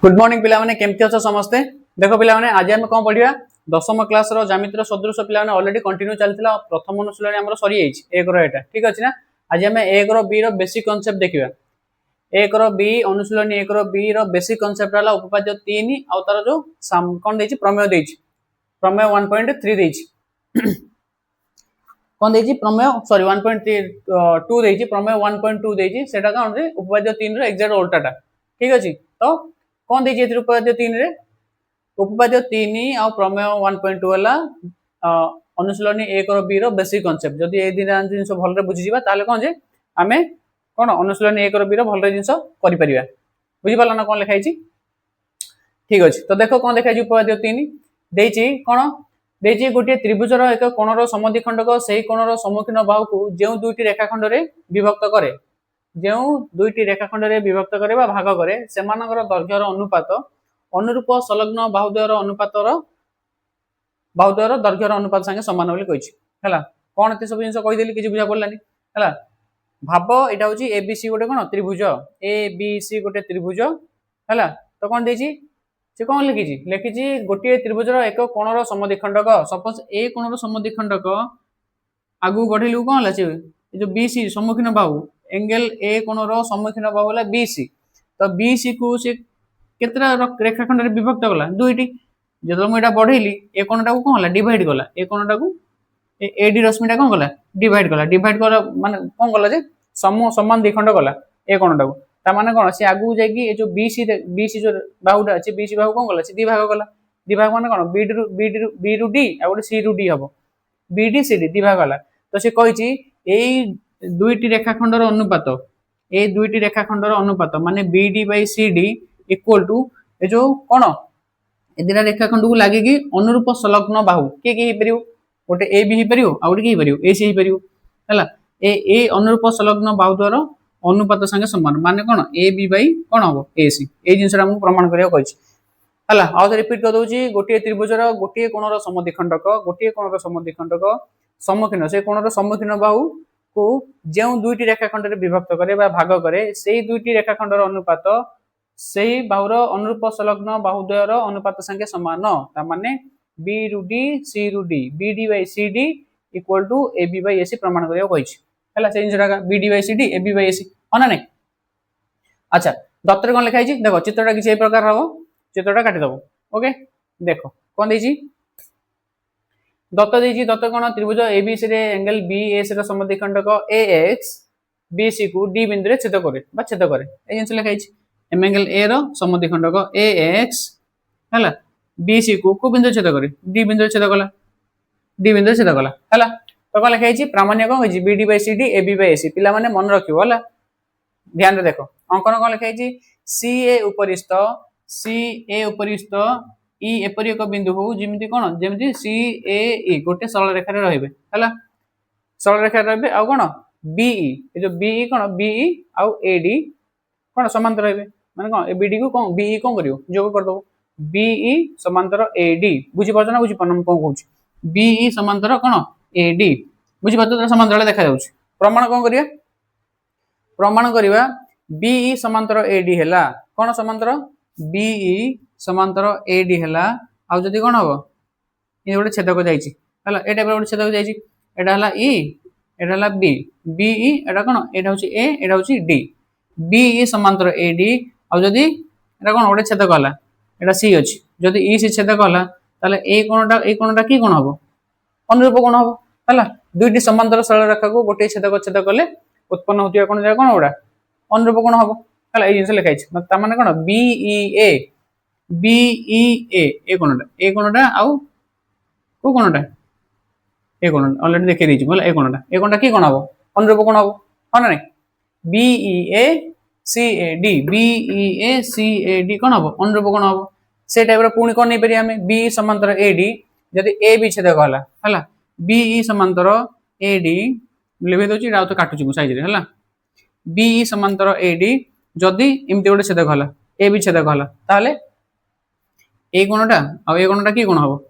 Good morning पिला माने केमती अछ समस्ते। देखो पिला माने आज हम कोन पढिया दशम क्लास रो ज्यामिति सदृश पिला माने ऑलरेडी कंटिन्यू चलतिला प्रथम अनुशीलन हमर सरी जाईछ एक रो एटा ठीक अछि ना। आज हम एक रो बी रो बेसिक कांसेप्ट देखिबा। एक रो बी अनुशीलन एक रो बी रो बेसिक कांसेप्ट वाला उपपाद्य 3 आ तार जो कोन देछि प्रमेय देछि प्रमेय 1.3 देछि कोन देछि प्रमेय सॉरी 1.2 देछि प्रमेय 1.2 देछि सेटा कोन रे उपपाद्य 3 रो एग्जैक्ट उल्टाटा ठीक अछि। तो कौन देछि एथि उपपाद्य 3 रे उपपाद्य 3 आ प्रमेय 1.2 वाला अनुशीलन 1 और बी रो बेसिक कांसेप्ट जदी ए दिन जिंस भल रे बुझि जिबा ताले कोन जे हमें कोन अनुशीलन 1 और बी रो भल रे जिंस करि परिबा बुझि पाला ना कोन लिखा हिची ठीक अछि। तो देखो कोन देखा छि उपपाद्य 3 देछि कोन देछि गोटे त्रिभुज रो एक कोण रो समद्विखंडक सेही कोण रो सम्मुखीन बाहु को जेउ दुईटी रेखाखंड रे विभक्त करे जेउ दुईटी रेखाखंड रे विभक्त करे बा भाग करे सेमानकर दैर्घ्यर अनुपात अनुरूप संलग्न बाहुद्वयर अनुपातर बाहुद्वयर दैर्घ्यर अनुपात संगे समान बोली कहिछि हला। कोन एते सब जिंस कहि देली किछि बुझा पड़लानी हला। भाव एटा होछि एबीसी गोटे कोन त्रिभुज एबीसी गोटे त्रिभुज हला। तो कोन देछि से कोन लिखिछि गोटे त्रिभुजर एक कोणर समद्विखंडक सपोज ए कोणर समद्विखंडक आगु गढिलु कोन लाछि ए जो बीसी सम्मुखीन बाहु एंगल ए कोणर सम्मुखीन बाहु होला बीसी। तो बीसी को से केतरा रेखाखंड रे विभक्त गला दुईटी जदो म एटा बढ़ेली ए कोणटा को कोन होला डिवाइड गला ए कोणटा को एडी रश्मिटा कोन गला डिवाइड गला माने कोन गला जे समान द्विखंड गला ए कोणटा को ता माने कोन से आगु जाई कि ए जो बीसी जो बाहुटा अछि बीसी बाहु कोन गला से दि भाग माने कोन बी रु डी आ गोटे सी रु डी हबो बीडी सीडी दि भाग गला। तो से कहिछि एई दुईटी रेखाखंडर अनुपात ए दुईटी रेखाखंडर अनुपात माने BD by CD equal to ए जो कोन ए दिना रेखाखंड को लागि कि अनुरूप संलग्न बाहु के हे परियो गोटे ए बी हे परियो आ गोटे के हे परियो ए सी हे परियो हला। ए अनुरूप संलग्न बाहु द्वारा अनुपात संगे समान माने कोन ए बी बाय कोन हबो ए सी ए जिंस हमहु प्रमाण करिया कहिछि हला। आ रिपीट कर दउछि गोटे त्रिभुजर गोटे कोणर समद्विखंडक सम्मुखीन से कोणर सम्मुखीन बाहु को जेउ दुईटी रेखाखंड रे विभक्त करे बा भाग करे सेही दुईटी रेखाखंडर अनुपात सेही बाहुर अनुरूप संलग्न बाहुद्वयर अनुपात संगे समान ता माने बी रु डी सी रु D BD by CD equal to AB by AC प्रमाण करिया कहिछि हला। से जिंसटा BD by CD AB by AC होना नै। अच्छा दत्तर कोन लिखा हिछि देखो चित्रटा किछि ए प्रकार हबो चित्रटा काटि दबो ओके। देखो कोन देछि दत्त देछि दत्त कोन त्रिभुज एबीसी रे एंगल बीएस रे समद्विखंडक एएक्स बीसी को डी बिंदु रे छेद करे ए जिंस लिखा हिछि एम एंगल ए रो समद्विखंडक एएक्स हला बीसी को बिंदु छेद करे डी बिंदु छेद कला हला। तो कोन लिखा हिछि प्रामाण्य कोन हिछि BD by CD AB by AC पिला माने मन रखियो हला ध्यान रे देखो अंकन कोन लिखा हिछि सीए उपरिस्थ ई एपरि एक बिंदु हो जेमिति कोन जेमिति सी ए ई गोटे सरल रेखा रे रहबे हला सरल रेखा रे रहबे आ कोन बीई ए जो बीई कोन बीई आ एडी कोन समांतर रहबे माने कोन ए बीडी को कोन बीई कोन करियो जोग कर दबो बीई समांतर एडी बुझि पाछना बुझि पनम कोन कहूछि बीई समांतर कोन एडी बुझि पाछो त समांतर देखा जाउछि प्रमाण कोन करिया प्रमाण करिवा बीई समांतर एडी हैला कोन समांतर बीई समांतर एडी हैला आ जदी कोन हबो ए गोटे छेदक जाईछि हैला ए टाइप रो गोटे छेदक जाईछि एटा हैला ई एटा हैला बी बीई एटा कोन एटा होछि ए एटा होछि डी बीई समांतर एडी आ जदी एटा कोन गोटे छेदक हला एटा सी अछि जदी ई सी छेदक हला ताले ए कोनटा की कोन हबो अनुरूप कोन हबो हैला। दुईटी समांतर सरल रेखा को गोटे छेदक कले उत्पन्न होतिया कोन जा कोन ओडा अनुरूप कोन हबो हैला ए जिंस लिखाइ छै ता माने कोन बीईए ए कोनटा आउ को कोनटा ए कोनटा ऑलरेडी देखै दै छी बोला ए कोनटा की कोन हबो अनुरूप कोन हबो होना नै बीईए सीएडी कोन हबो अनुरूप कोन हबो से टाइप रो पुनी कोन नै परि हमें बी समांतर एडी जदी ए बी छेदक हला बीई समांतर एडी लेबे दोची राउ तो काटु छी मु साइज रे हला बीई समांतर एडी जदी इमते गोटे छेदक हला ए बी छेदक हला ताले ए कोनटा आ ए कोनटा की कोन हबो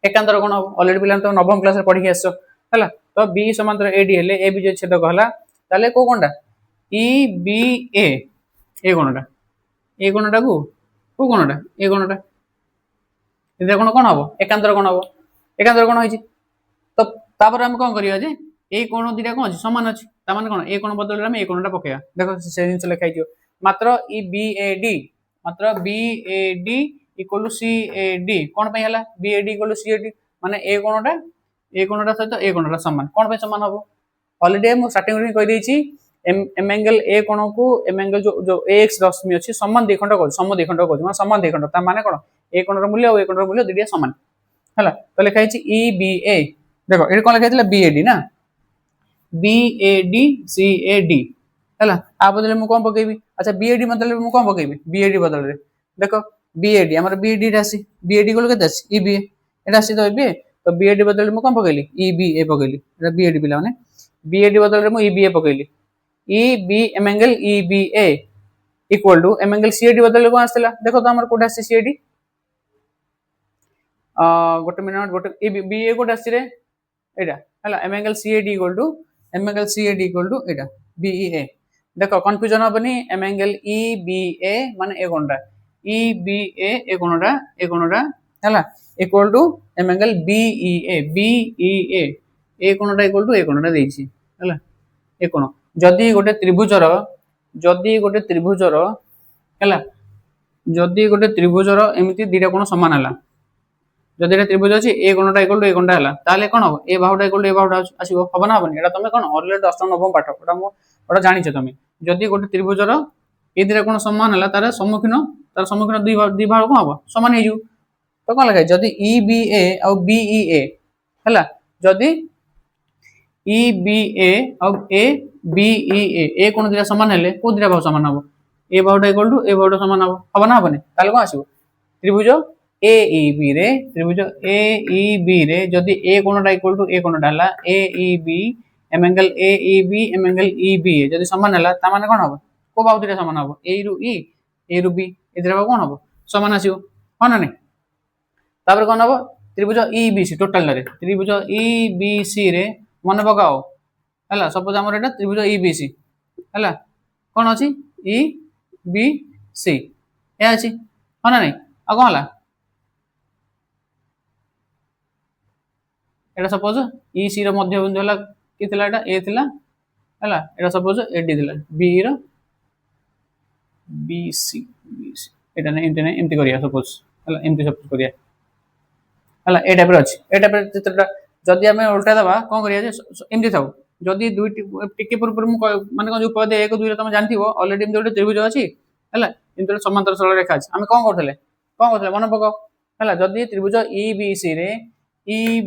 एकांतर कोन हबो ऑलरेडी पिलान तो नवम क्लास रे पढि के आछो हला। तो बी समांतर एडी हेले ए बी जे छेदक हला ताले को कोनटा ई बी ए कोनटा को को कोणटा ए कोणटा एटा कोण हबो एकांतर कोण हबो एकांतर कोण होइछि तो तापर हम कोन करिया जे ए कोण दिटा कोन अछि समान अछि ता माने कोन ए कोण बदल रे हम ए कोणटा पकेया देखो से जिंस लिखा हियो मात्र E B A D equal to C A D कोन पे हला B A D equal to C A D माने ए कोणटा सहित ए कोणटा समान कोन पे समान हबो ऑलरेडी हम स्टार्टिंग रे कहि देछि एम एंगल ए कोण को एम एंगल जो एक्स रश्मि अछि समान द्विखंड को सम द्विखंड को माने समान द्विखंड ता माने कोन ए कोणर मूल्य और ए कोणर मूल्य दुटिया समान हला तो लिखा हिछि ई बी ए देखो ए कोन लिखा हितला बी ए डी ना B A D C A D हला आ बदले मु कोन पकेबी अच्छा बी ए डी बदले मु कोन पकेबी बी ए डी बदले रे देखो बी ए डी हमर बी ए डी राशि बी ए डी को केते अछि ई बी ए एटा अछि तो बी ए तो बी ए डी बदले मु कोन पकेली E B A पकेली Etah B A D पिला माने बी ए डी बदले मु ई बी ए पकेली E B M angle E B A equal to M angle C A D बदले कोन आस्थिला देखो तो हमर कोटा अछि सी ए डी गोटे मिनिट गोटे ए बी ए कोटा अछि रे एटा हला M angle C A D equal to एटा बी ई ए देखो कंफ्यूजन हबनी M angle E B A माने ए कोनटा ई बी ए कोनटा हला equal to M angle B E A कोनटा इक्वल टू ए कोनटा देछि हला ए कोन जदी गोटे त्रिभुजर हला जदी गोटे त्रिभुजर एमिति दिटा कोन समान हला जदी एटा त्रिभुज अछि ए कोनटा इक्वल टू ए कोनटा हला ताले कोन हो ए बाहुटा इक्वल टू ए बाहुटा आसीबो हबो ना हबनी एटा तमे कोन ऑलरेडी 8 9 पाठ ओटा मो ओटा जानिछ तमे जदी गोटे त्रिभुजर ए दिटा कोन समान हला तार सम्मुखीन दुई भाग कोन हबो समान हे जु तो कोन लगा जदी ई बी ए और बी ई ए हला जदी ई बी ए और ए बी ई ए कोन दिटा समान हेले को दिटा भाग समान हबो ए बाहुटा इक्वल टू ए बाहुटा समान हबो ना हबनी ताले कोन आसीबो त्रिभुज ए ई बी रे जदी ए कोनटा इक्वल टू ए कोनटा हला ए E B M angle E B जदी समान हला ता माने कोन हबो को बाहु दिटा समान हबो ए रु बी ए दिटा भाग कोन हबो समान आसीबो हो ना नै तापर कोन हबो त्रिभुज ई बी सी टोटल रे त्रिभुज ई बी सी रे मन पकाओ हला सपोज हमर एटा त्रिभुज ई बी सी हला कोन अछि ई बी सी ए अछि हो ना नै आ कोन हला एटा सपोज ई सी रो मध्य बिंदु हला कि थिला एटा ए थिला हला एटा सपोज ए डी थिला बी रो बी सी एटा नै एमती करिया सपोज हला एमती सपोज करिया हला ए टाइप रो अछि ए टाइप रे चित्रटा जदी हमें उल्टा दबा कोन करिया जे एमती थाउ जदी दुईटी टिके पूर्व माने कोन उपाय 1 2 रे तमे जानथिबो ऑलरेडी एमती गोटे त्रिभुज अछि हला एमती समांतर सरल रेखा अछि हमें कोन करथले मन पकाओ हला जदी त्रिभुज ई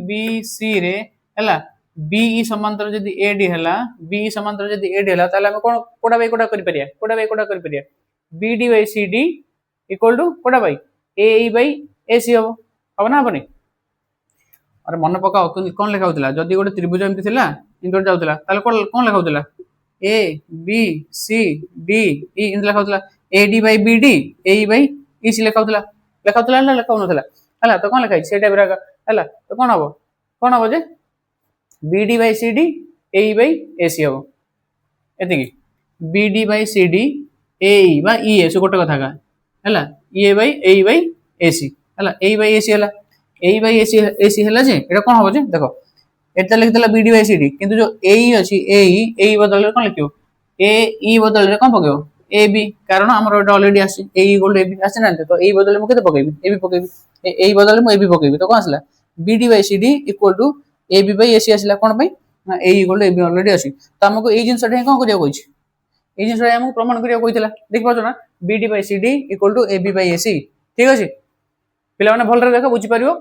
बी सी रे हला बी ई समांतर जदी ए डी हला ताले हम कोन कोटा करि परिया B D by C D equal to कोटा by A E by A C हबो ना हबनी अरे मन पकाओ कोन लिखा होतला जदी गोटे त्रिभुज एमती थिला इंदर जाउतला ताले कोन लिखा होतला A B C D E इन लिखा होतला A D by B D A E by E C लिखा होतला ना लिखा होनथला हला तो कोन लिखा छै सेटा बिरागा हला तो कोन हबो जे B D by C D A E by A C हबो एति की B D by C D A E बा ई ए से गोटे कथा का हला ए ई बाय ए सी हला ए बाय ए सी हला ए बाय ए सी हला जे एटा कोन हबो जे देखो एटा लिखतला B D by C D किंतु जो ए ई अछि ए ई बदल रे कोन लिखियो ए ई बदल रे कोन पकेयो ए बी कारण हमर एटा ऑलरेडी आसी ए ई गोल्ड ए बी आसी ना तो ए बदल मु केते पकेबी ए बी पकेबी ए बदल मु ए बी पकेबी तो कोन आसला B D by C D equal to A B by A C आसला कोन पई ना ए ई गोल्ड ए बी ऑलरेडी आसी तो हमको ए जिंस रे कोन करिया कोइछ ए जिंस रे हमको प्रमाण करिया कोइतला देख पाछो ना B D by C D equal to A B by A C ठीक अछि पिला माने भल रे देखो बुझी परियो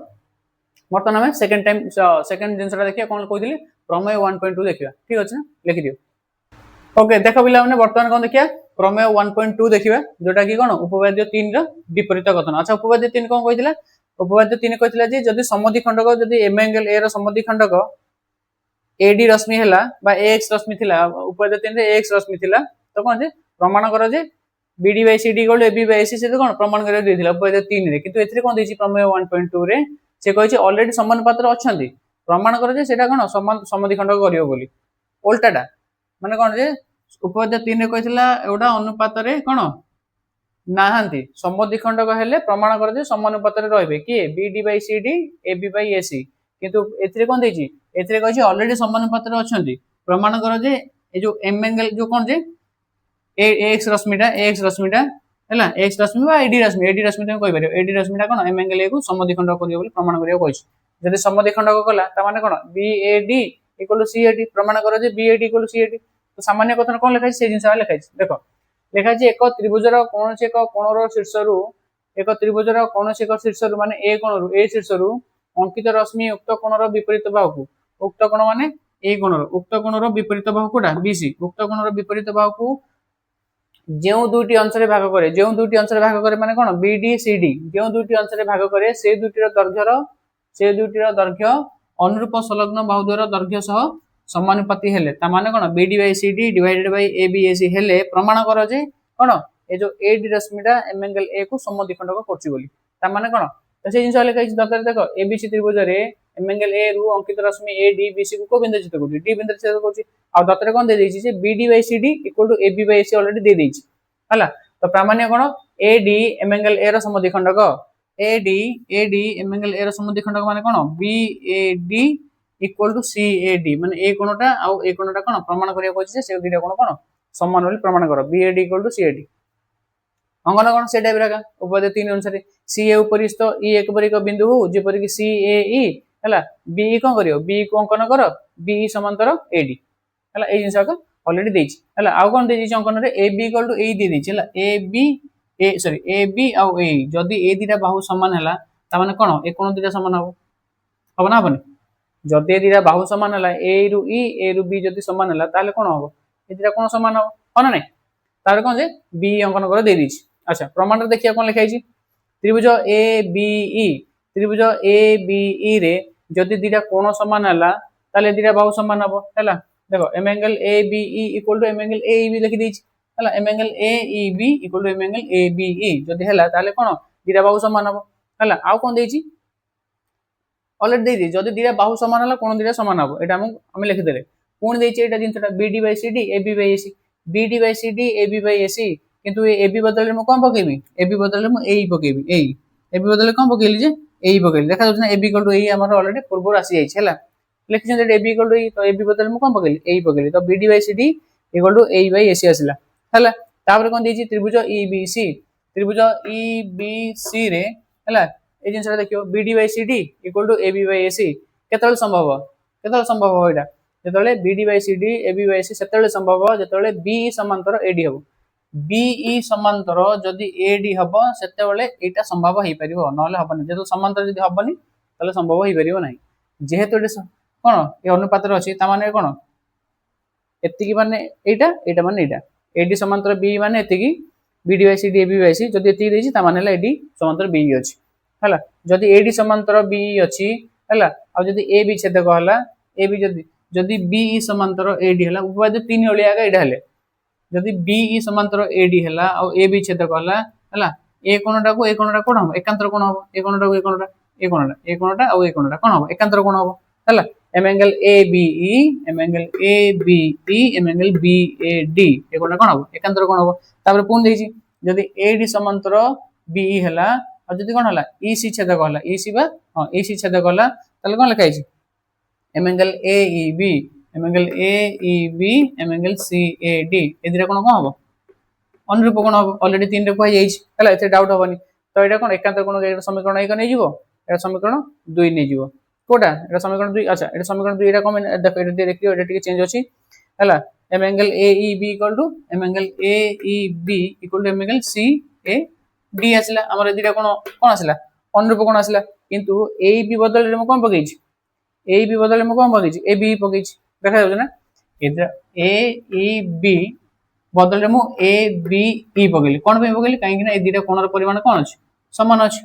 वर्तमान हमें सेकंड जिंसटा देखिया कोन कोइदिली प्रमेय 1.2 देखिया ठीक अछि ना लिखि दियो ओके देखो पिला माने वर्तमान कोन देखिया प्रमेय 1.2 देखिबा जोटा कि कोन उपपाद्य 3 रो विपरीत कथन अच्छा उपपाद्य 3 कोन कहितला उपपाद्य 3 कहितला जे जदी समद्विखंडक जदी एम एंगल ए रो समद्विखंडक एडी रश्मि हला बा एक्स रश्मि थिला उपपाद्य 3 रे एक्स रश्मि थिला तो कोन जे प्रमाण करो जे BD by CD equal to AB by C से कोन प्रमाण करे देथिला उपपाद्य 3 रे किंतु एथरे कोन देछि प्रमेय 1.2 रे से कहिछि ऑलरेडी समानुपातर अछंती प्रमाण करे जे सेटा कोन समद्विखंडक करियो बोली उल्टाटा माने कोन जे उपपाद्य 3 रे कहितला एडा अनुपात रे कोन ନାହାନ୍ତି ସମଦ୍ୱିଖଣ୍ଡକ ହେଲେ ପ୍ରମାଣ କର ଯେ ସମାନୁପାତରେ ରହିବେ କିଏ BD Bai CD AB Bai AC କିନ୍ତୁ ଏଥିରେ କଣ ଦେଇଛି ଏଥିରେ କହିଛି ଅଲରେଡି ସମାନୁପାତରେ ଅଛନ୍ତି ପ୍ରମାଣ କର ଯେ ଏ ଯୋଉ M angle ଯୋଉ କଣ ଯେ AX ରଶ୍ମିଟା ହେଲା X ରଶ୍ମି ବା AD ରଶ୍ମି ତମେ କହିପାରିବ AD ରଶ୍ମିଟା କଣ M angle A କୁ ସମଦ୍ୱିଖଣ୍ଡକ କରିବ ବୋଲି ପ୍ରମାଣ କରିବାକୁ କହିଛି ଯଦି ସମଦ୍ୱିଖଣ୍ଡକ କଲା ତା ମାନେ କଣ BAD equal to CAD ପ୍ରମାଣ କର ଯେ BAD equal to CAD ତ ସାମାନ୍ୟ କଥନ କଣ ଲେଖା ଅଛି ସେ ଜିନିଷ ଲେଖା ଅଛି ଦେଖ ଲେଖା ଅଛି ଏକ ତ୍ରିଭୁଜର କୌଣସି ଏକ କୋଣର ଶୀର୍ଷରୁ ଏକ ତ୍ରିଭୁଜର କୌଣସି ଏକ ଶୀର୍ଷରୁ ମାନେ ଏ କୋଣରୁ ଏ ଶୀର୍ଷରୁ ଅଙ୍କିତ ରଶ୍ମି ଉକ୍ତ କୋଣର ବିପରୀତ ବାହୁକୁ ଉକ୍ତ କୋଣ ମାନେ এই কোণর উক্ত কোণর বিপরীত বাহু কোটা বিসি উক্ত কোণর বিপরীত বাহুକୁ ଯେଉଁ দুইটি অংশରେ ଭାଗ କରେ ମାନେ କଣ BD CD ଯେଉଁ ଦୁଇଟି ଅଂଶରେ ଭାଗ କରେ ସେ ଦୁଇଟିର ଦୈର୍ଘ୍ୟ ଅନୁରୂପ ସଂଲଗ୍ନ ବାହୁ ଦ୍ୱାର ଦୈର୍ଘ୍ୟ ସହ ସମାନୁପାତି ହେଲେ ତା ମାନେ କଣ BD by CD divided by AB AC ହେଲେ ପ୍ରମାଣ କର ଯେ କଣ ଏ ଯୋଉ AD ରଶ୍ମିଟା M angle A କୁ ସମଦ୍ୱିଖଣ୍ଡକ କରୁଛି ବୋଲି ତା ମାନେ କଣ ତ ସେ ଜିନିଷ ଲେଖା ହେଇଛି ଦତରେ ଦେଖ ABC ତ୍ରିଭୁଜରେ M angle A ରୁ ଅଙ୍କିତ ରଶ୍ମି AD BC କୁ କୋ ବିନ୍ଦୁ ଛେଦ କରୁଛି D ବିନ୍ଦୁରେ ଛେଦ କରୁଛି ଆଉ ଦତରେ କଣ ଦେଇ ଦେଇଛି ଯେ BD by CD equal to AB by AC already ଦେଇ ଦେଇଛି ହେଲା ତ ପ୍ରାମାଣ୍ୟ କଣ AD M angle A ର ସମଦ୍ୱିଖଣ୍ଡକ AD M angle A ର ସମଦ୍ୱିଖଣ୍ଡକ ମାନେ କଣ BAD equal to CAD ମାନେ ଏ କୋଣଟା ଆଉ ଏ କୋଣଟା କଣ ପ୍ରମାଣ କରିବାକୁ ଅଛି ଯେ ସେ ଦୁଇଟା କୋଣ କଣ ସମାନ ବୋଲି ପ୍ରମାଣ କର BAD equal to CAD ଅଙ୍କନ କଣ ସେ ଟାଇପ ର ଉପାଦେୟ 3 ଅନୁସାରେ CA ଉପରିସ୍ଥ E1 ପରି ଏକ ବିନ୍ଦୁ ହଉ ଯେପରି କି CAE ହେଲା BE କଣ କରିବ BE କୁ ଅଙ୍କନ କର BE ସମାନ୍ତର AD ହେଲା এই ଜିନିଷ অলরেডি ଦେଇଛି ହେଲା ଆଉ କଣ ଦେଇଛି ଅଙ୍କନରେ AB equal to AE ଦେଇ ଦେଇଛି ହେଲା AB ଆଉ AE ଯଦି ଏ ଦିଟା ବାହୁ ସମାନ ହେଲା ତା ମାନେ କଣ ଏ କୋଣ ଦିଟା ସମାନ ହବ ନା ହବନି ଯଦି ଏ ଦିଟା ବାହୁ ସମାନ ହେଲା A ରୁ E A ରୁ B ଯଦି ସମାନ ହେଲା ତାହେଲେ କଣ ହବ ଏ ଦିଟା କୋଣ ସମାନ ହବ ନା ନାହିଁ ତାପରେ କଣ ଯେ BE ଅଙ୍କନ କର ଦେଇ ଦେଇଛି আচ্ছা প্রমাণটা দেখিয়া কোন লেখা হইছি ত্রিভুজ ABE রে যদি দুইটা কোণ সমান হলা তাহলে দুইটা বাহু সমান হবো হেলা দেখো M angle ABE equal to M angle AEB লিখি দিয়েছি হেলা M angle AEB equal to M angle ABE যদি হেলা তাহলে কোন দুইটা বাহু সমান হবো হেলা আউ কোন দেইছি অলরেডি দেই দি যদি দুইটা বাহু সমান হলা কোণ দুইটা সমান হবো এটা আমি লিখি দেলে কোন দেইছি এটা জিনিসটা BD by CD AB by AC BD by CD AB by AC কিন্তু এবি বদলে মু কোন পকেইবি এবি বদলে মু এই পকেইবি এই এবি বদলে কোন পকেইলি যে এই পকেইলি দেখা যাচ্ছে না এবি ইকুয়াল টু এই আমার অলরেডি পূর্বর আসি যাইছে হেলা লিখিছেন যে এবি ইকুয়াল টু এই তো এবি বদলে মু কোন পকেইলি এই পকেইলি তো BD by CD equal to এই বাই AC আসিলা হেলা তারপরে কোন দিয়েছি ত্রিভুজ EBC রে হেলা এই জিনিসটা দেখিও BD by CD equal to AB by AC কেতବେଳେ সম্ভব এটা যেতବେଳେ BD by CD AB by AC সেতବେଳେ সম্ভব যেতବେଳେ BE সমান্তর AD হবো BE সমান্তর যদি AD হবো সেতବେଳେ এটা সম্ভব হই পারিবো নহলে হবনি যেহেতু সমান্তর যদি হবনি তাহলে সম্ভব হই পারিবো নাই যেহেতু এটা কোন এই অনুপাতরে আছে তা মানে কোন এতিকি মানে এটা মানে এটা AD সমান্তর BE মানে এতিকি BD by CD AB by AC যদি এতিকি দেইছি তা মানে হলা AD সমান্তর BE আছে হলা যদি AD সমান্তর BE আছে হলা আর যদি AB ছেদক হলা AB যদি BE সমান্তর AD হলা উপপাদ্য 3 ওলিয়া এটা হলে যদি BE সমান্তর AD হেলা আর AB ছেদক হেলা এ কোণটা কোণ হবে একান্তর কোণ হবে এ কোণটা আর এ কোণটা কোণ হবে একান্তর কোণ হবে হেলা M angle ABE M angle BAD এ কোণটা কোণ হবে একান্তর কোণ হবে তারপরে পুন দেইছি যদি AD সমান্তর BE হেলা আর যদি কোণ হেলা EC ছেদক হেলা EC ছেদক হেলা তাহলে কোণ লেখা হইছে M angle AEB M angle AEB M angle CAD এ দুইটা কোণ হবো অনুরূপ কোণ হবো অলরেডি 3 রে কই যাইছি হেলা এতে ডাউট হবনি তো এটা কোণ একান্তর কোণ এর সমীকরণ 1 নেই ଯିବ এটা সমীকরণ 2 নেই ଯିବ কোটা এটা সমীকরণ 2 আচ্ছা এটা সমীকরণ 2 এটা কম দেখো এটা দিয়ে দেখিও এটা টিকে চেঞ্জ আছে হেলা M angle AEB equal to M angle AEB equal to M angle CAD আসলা আমার এই দুইটা কোণ আসলা অনুরূপ কোণ আসলা কিন্তু AEB বদলে মু কোন পকেইছি AB বদলে মু কোন পকেইছি ABE পকেইছি দেখা যাচ্ছে না এটা AEB বদলে মু ABE পকেইলি কোন পে পকেইলি কাই কিনা এই দুইটা কোণর পরিমাণ কোন আছে সমান আছে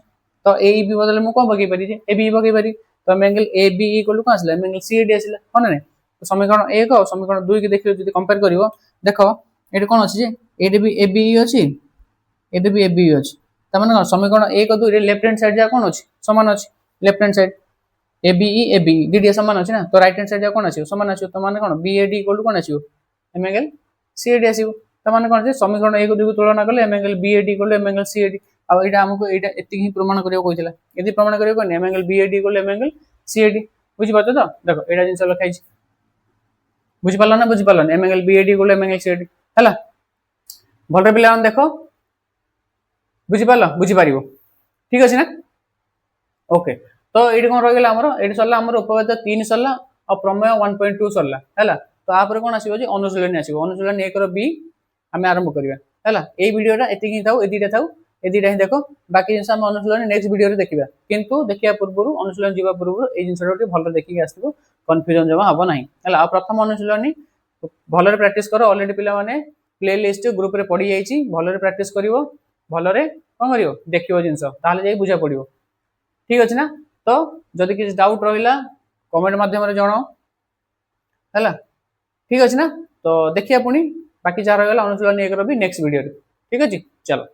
তো AEB বদলে মু কোন পকেই পারি যে ABE পকেই পারি তো অ্যাঙ্গেল ABE ইকুয়াল টু কোন আসলে অ্যাঙ্গেল CAD আসলে কোন না তো সমীকরণ 1 আর সমীকরণ 2 কে দেখিও যদি কম্পেয়ার করিও দেখো এটা কোন আছে যে এটা বি ABE আছে এটা বি ABE আছে তার মানে সমীকরণ 1 আর 2 রে লেফট হ্যান্ড সাইড যা কোন আছে সমান আছে লেফট হ্যান্ড সাইড ABE দুইটা সমান আছে না তো রাইট হ্যান্ড সাইড যা কোন আছে সমান আছে তো মানে কোন BAD ইকুয়াল টু কোন আছে M angle CAD আসিব तामाने कोन जे समीकरण एक दुई तुलना कले m angle BAD equal m angle CAD आ एटा हमको एटा एति ही प्रमाण करियो कहितला यदि प्रमाण करियो कोन m angle BAD equal m angle CAD बुझि पातो तो देखो एटा जिंस लखाई छी बुझि पालो ना m angle BAD equal m angle CAD हला भलरे पिला देखो बुझि पालो बुझि पारिबो ठीक अछि ना ओके तो एटी कोन रह गेला हमर एटी सरला हमर उपपाद्य 3 सरला और प्रमेय 1.2 सरला हैला तो आ पर कोन आसीबो जे अनुशीलन आसीबो अनुशीलन 1 रो बी हमें आरंभ करिया हैला ए वीडियोटा एति ही थाउ एदिटा ही देखो बाकी जिंस हम अनुशीलन नेक्स्ट वीडियो रे देखिबा किंतु देखिया पूर्वरु अनुशीलन जीवा पूर्वरु ए जिंसटा भल देखि आसीबो कंफ्यूजन जमा हबो नाही हैला प्रथम अनुशीलन भलरे प्रैक्टिस करो ऑलरेडी पिला माने प्लेलिस्ट ग्रुप रे पड़ी जाईची भलरे प्रैक्टिस करिवो भलरे कोन करिवो देखिवो जिंस ताले जाई बुझा पड़िवो ठीक अछि ना तो जदि किछ डाउट रहिला कमेंट माध्यम रे जणाओ हैला ठीक अछि ना तो देखिया पुनी बाकी जा रहला अनुशीलन 1 रो भी नेक्स्ट वीडियो रे ठीक अछि चलो।